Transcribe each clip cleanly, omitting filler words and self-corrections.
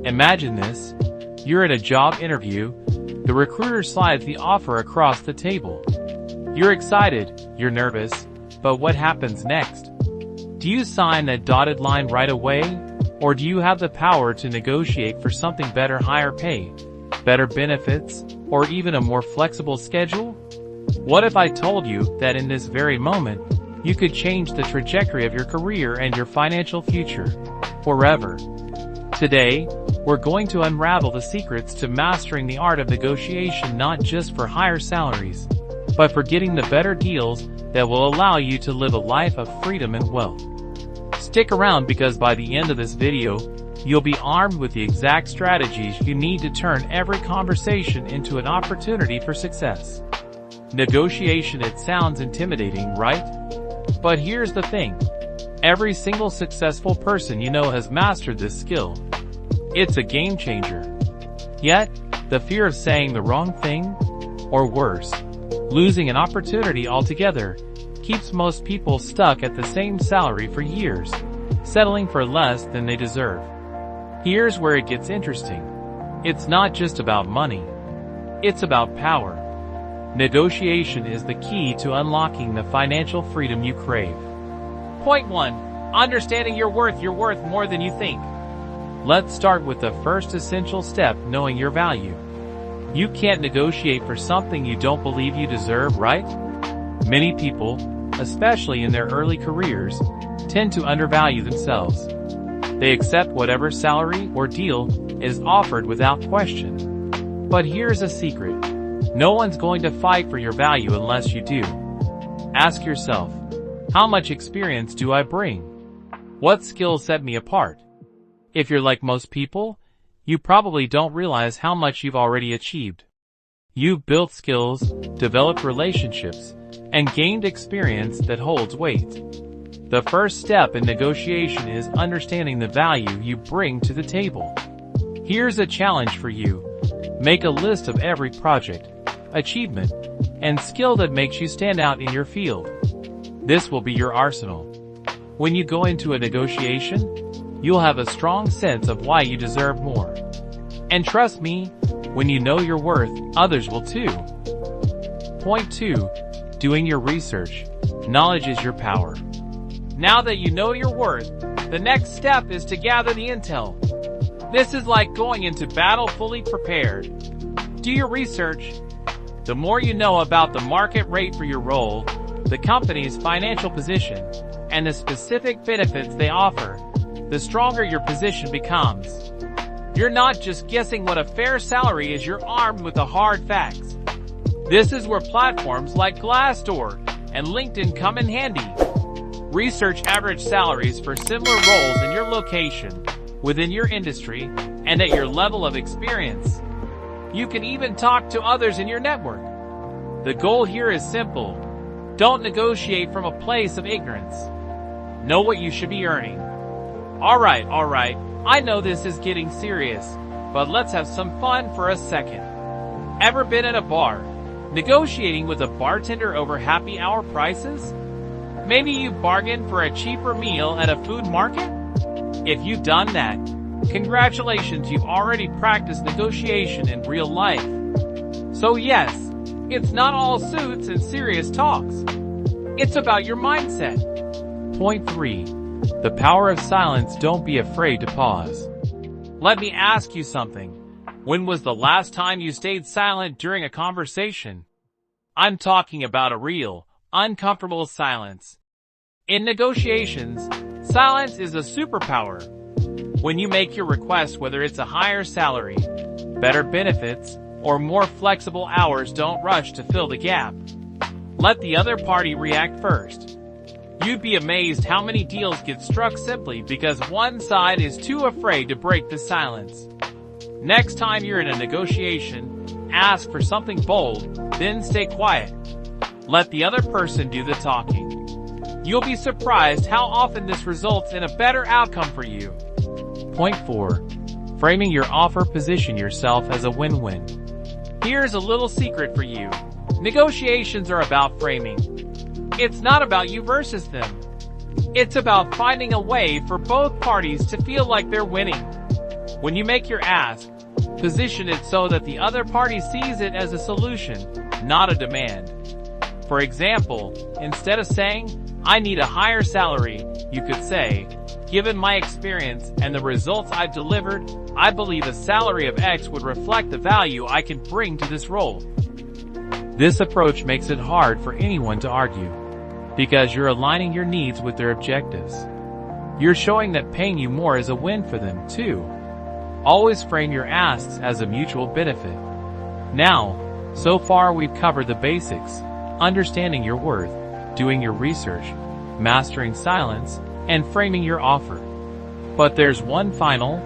Imagine this. You're at a job interview. The recruiter slides the offer across the table. You're excited, you're nervous, but what happens next? Do you sign that dotted line right away? Or do you have the power to negotiate for something better, higher pay, better benefits, or even a more flexible schedule? What if I told you that in this very moment, you could change the trajectory of your career and your financial future forever? Today, we're going to unravel the secrets to mastering the art of negotiation, not just for higher salaries, but for getting the better deals that will allow you to live a life of freedom and wealth. Stick around, because by the end of this video, you'll be armed with the exact strategies you need to turn every conversation into an opportunity for success. Negotiation, it sounds intimidating, right? But here's the thing. Every single successful person you know has mastered this skill. It's a game changer. Yet, the fear of saying the wrong thing, or worse, losing an opportunity altogether, keeps most people stuck at the same salary for years, settling for less than they deserve. Here's where it gets interesting. It's not just about money. It's about power. Negotiation is the key to unlocking the financial freedom you crave. Point 1. Understanding your worth. You're worth more than you think. Let's start with the first essential step, knowing your value. You can't negotiate for something you don't believe you deserve, right? Many people, especially in their early careers, tend to undervalue themselves. They accept whatever salary or deal is offered without question. But here's a secret. No one's going to fight for your value unless you do. Ask yourself, how much experience do I bring? What skills set me apart? If you're like most people, you probably don't realize how much you've already achieved. You've built skills, developed relationships, and gained experience that holds weight. The first step in negotiation is understanding the value you bring to the table. Here's a challenge for you. Make a list of every project, achievement, and skill that makes you stand out in your field. This will be your arsenal. When you go into a negotiation, you'll have a strong sense of why you deserve more. And trust me, when you know your worth, others will too. Point 2. Doing your research. Knowledge is your power. Now that you know your worth, the next step is to gather the intel. This is like going into battle fully prepared. Do your research. The more you know about the market rate for your role, the company's financial position, and the specific benefits they offer, the stronger your position becomes. You're not just guessing what a fair salary is, you're armed with the hard facts. This is where platforms like Glassdoor and LinkedIn come in handy. Research average salaries for similar roles in your location, within your industry, and at your level of experience. You can even talk to others in your network. The goal here is simple. Don't negotiate from a place of ignorance. Know what you should be earning. Alright, I know this is getting serious, but let's have some fun for a second. Ever been at a bar, negotiating with a bartender over happy hour prices? Maybe you bargained for a cheaper meal at a food market? If you've done that, congratulations, you've already practiced negotiation in real life. So yes, it's not all suits and serious talks. It's about your mindset. Point 3. The power of silence. Don't be afraid to pause. Let me ask you something. When was the last time you stayed silent during a conversation? I'm talking about a real, uncomfortable silence. In negotiations, silence is a superpower. When you make your request, whether it's a higher salary, better benefits, or more flexible hours, don't rush to fill the gap. Let the other party react first. You'd be amazed how many deals get struck simply because one side is too afraid to break the silence. Next time you're in a negotiation, ask for something bold, then stay quiet. Let the other person do the talking. You'll be surprised how often this results in a better outcome for you. Point 4. Framing your offer. Position yourself as a win-win. Here's a little secret for you. Negotiations are about framing. It's not about you versus them. It's about finding a way for both parties to feel like they're winning. When you make your ask, position it so that the other party sees it as a solution, not a demand. For example, instead of saying, "I need a higher salary," you could say, "Given my experience and the results I've delivered, I believe a salary of X would reflect the value I can bring to this role." This approach makes it hard for anyone to argue, because you're aligning your needs with their objectives. You're showing that paying you more is a win for them, too. Always frame your asks as a mutual benefit. Now, so far we've covered the basics: understanding your worth, doing your research, mastering silence, and framing your offer. But there's one final,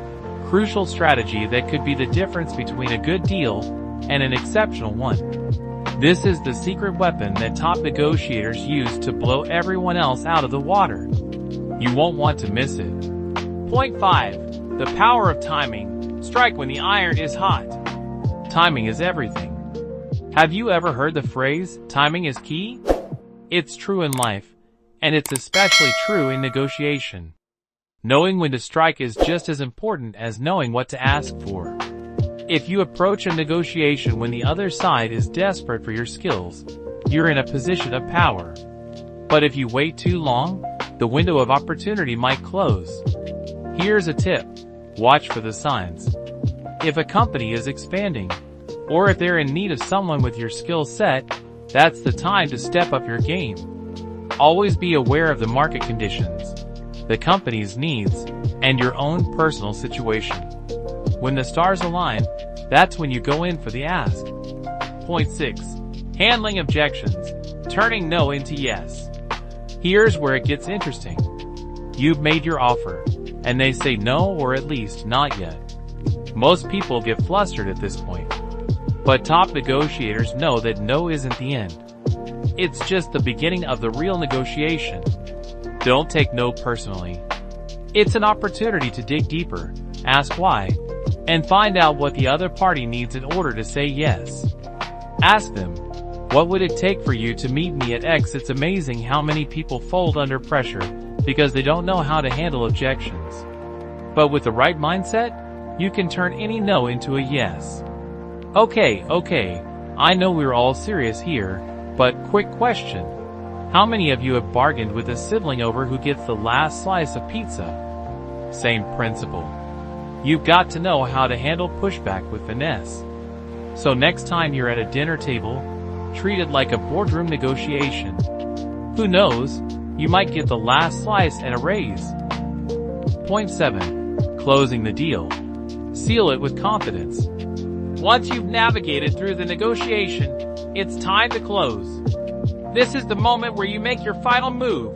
crucial strategy that could be the difference between a good deal and an exceptional one. This is the secret weapon that top negotiators use to blow everyone else out of the water. You won't want to miss it. Point 5. The power of timing. Strike when the iron is hot. Timing is everything. Have you ever heard the phrase, "Timing is key"? It's true in life, and it's especially true in negotiation. Knowing when to strike is just as important as knowing what to ask for. If you approach a negotiation when the other side is desperate for your skills, you're in a position of power. But if you wait too long, the window of opportunity might close. Here's a tip: watch for the signs. If a company is expanding, or if they're in need of someone with your skill set, that's the time to step up your game. Always be aware of the market conditions, the company's needs, and your own personal situation. When the stars align, that's when you go in for the ask. Point 6. Handling objections. Turning no into yes. Here's where it gets interesting. You've made your offer, and they say no, or at least not yet. Most people get flustered at this point. But top negotiators know that no isn't the end. It's just the beginning of the real negotiation. Don't take no personally. It's an opportunity to dig deeper, ask why, and find out what the other party needs in order to say yes. Ask them, "What would it take for you to meet me at X?" It's amazing how many people fold under pressure because they don't know how to handle objections. But with the right mindset, you can turn any no into a yes. Okay, I know we're all serious here, but quick question. How many of you have bargained with a sibling over who gets the last slice of pizza? Same principle. You've got to know how to handle pushback with finesse. So next time you're at a dinner table, treat it like a boardroom negotiation. Who knows, you might get the last slice and a raise. Point 7. Closing the deal. Seal it with confidence. Once you've navigated through the negotiation, it's time to close. This is the moment where you make your final move.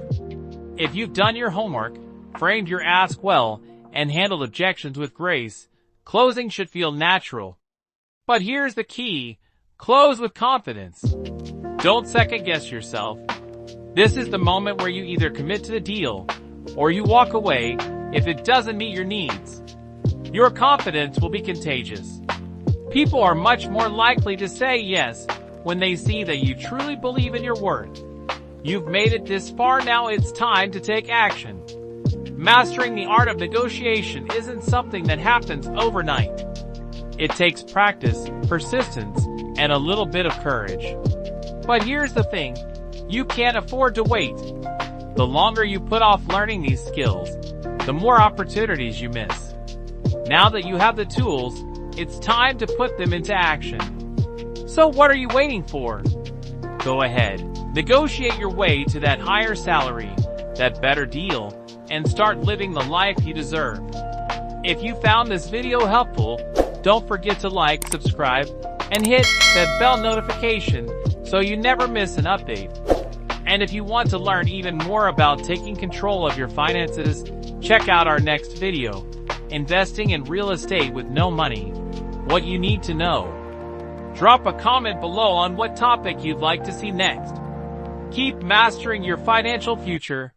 If you've done your homework, framed your ask well, and handled objections with grace, closing should feel natural. But here's the key: close with confidence. Don't second guess yourself. This is the moment where you either commit to the deal, or you walk away if it doesn't meet your needs. Your confidence will be contagious. People are much more likely to say yes when they see that you truly believe in your worth. You've made it this far, now it's time to take action. Mastering the art of negotiation isn't something that happens overnight. It takes practice, persistence, and a little bit of courage. But here's the thing: you can't afford to wait. The longer you put off learning these skills, the more opportunities you miss. Now that you have the tools, it's time to put them into action. So what are you waiting for? Go ahead, negotiate your way to that higher salary, that better deal, and start living the life you deserve. If you found this video helpful, don't forget to like, subscribe, and hit that bell notification so you never miss an update. And if you want to learn even more about taking control of your finances, check out our next video, Investing in Real Estate with No Money: What You Need to Know. Drop a comment below on what topic you'd like to see next. Keep mastering your financial future.